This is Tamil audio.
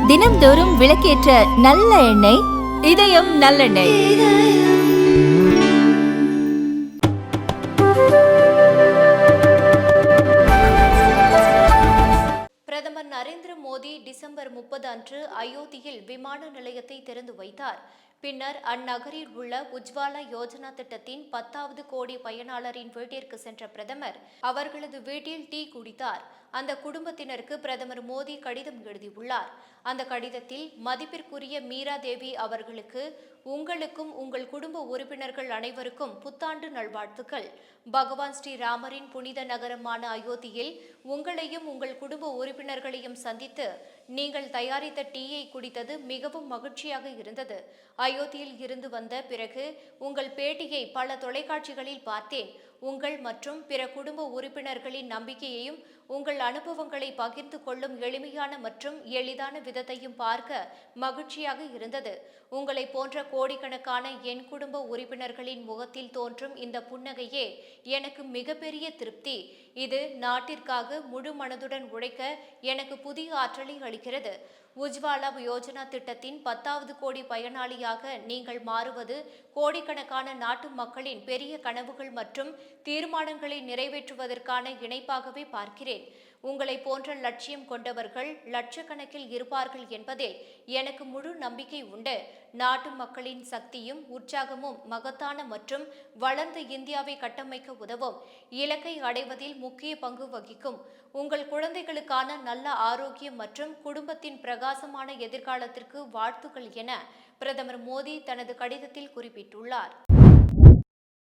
தினம்தோறும் விளக்கேற்ற நல்ல எண்ணெய் இதயம் நல்லெண்ணெய். பிரதமர் நரேந்திர மோடி டிசம்பர் 30 அன்று அயோத்தியில் விமான நிலையத்தை திறந்து வைத்தார். பின்னர் அந்நகரில் உள்ள உஜ்வாலா யோஜனா திட்டத்தின் 10வது கோடி பயனாளரின் வீட்டிற்கு சென்ற பிரதமர் அவர்களது வீட்டில் டீ குடித்தார். அந்த குடும்பத்தினருக்கு பிரதமர் மோடி கடிதம் எழுதியுள்ளார். அந்த கடிதத்தில் மதிப்பிற்குரிய மீரா தேவி அவர்களுக்கு உங்களுக்கும் உங்கள் குடும்ப உறுப்பினர்கள் அனைவருக்கும் புத்தாண்டு நல்வாழ்த்துக்கள். பகவான் ஸ்ரீராமரின் புனித நகரமான அயோத்தியில் உங்களையும் உங்கள் குடும்ப உறுப்பினர்களையும் சந்தித்து நீங்கள் தயாரித்த டீயை குடித்தது மிகவும் மகிழ்ச்சியாக இருந்தது. அயோத்தியில் இருந்து வந்த பிறகு உங்கள் பேட்டியை பல தொலைக்காட்சிகளில் பார்த்தேன். உங்கள் மற்றும் பிற குடும்ப உறுப்பினர்களின் நம்பிக்கையையும் உங்கள் அனுபவங்களை பகிர்ந்து கொள்ளும் எளிமையான மற்றும் எளிதான விதத்தையும் பார்க்க மகிழ்ச்சியாக இருந்தது. உங்களை போன்ற கோடிக்கணக்கான என் குடும்ப உறுப்பினர்களின் முகத்தில் தோன்றும் இந்த புன்னகையே எனக்கு மிகப்பெரிய திருப்தி. இது நாட்டிற்காக முழு மனதுடன் உழைக்க எனக்கு புதிய ஆற்றலை அளிக்கிறது. உஜ்வாலா யோஜனா திட்டத்தின் 10வது கோடி பயனாளியாக நீங்கள் மாறுவது கோடிக்கணக்கான நாட்டு மக்களின் பெரிய கனவுகள் மற்றும் தீர்மானங்களை நிறைவேற்றுவதற்கான இணைப்பாகவே பார்க்கிறேன். உங்களை போன்ற லட்சியம் கொண்டவர்கள் லட்சக்கணக்கில் இருப்பார்கள் என்பதில் எனக்கு முழு நம்பிக்கை உண்டு. நாட்டு மக்களின் சக்தியும் உற்சாகமும் மகத்தான மற்றும் வளர்ந்த இந்தியாவை கட்டமைக்க உதவும். இலக்கை அடைவதில் முக்கிய பங்கு வகிக்கும். உங்கள் குழந்தைகளுக்கான நல்ல ஆரோக்கியம் மற்றும் குடும்பத்தின் பிரகாசமான எதிர்காலத்திற்கு வாழ்த்துக்கள் என பிரதமர் மோடி தனது கடிதத்தில் குறிப்பிட்டுள்ளார்.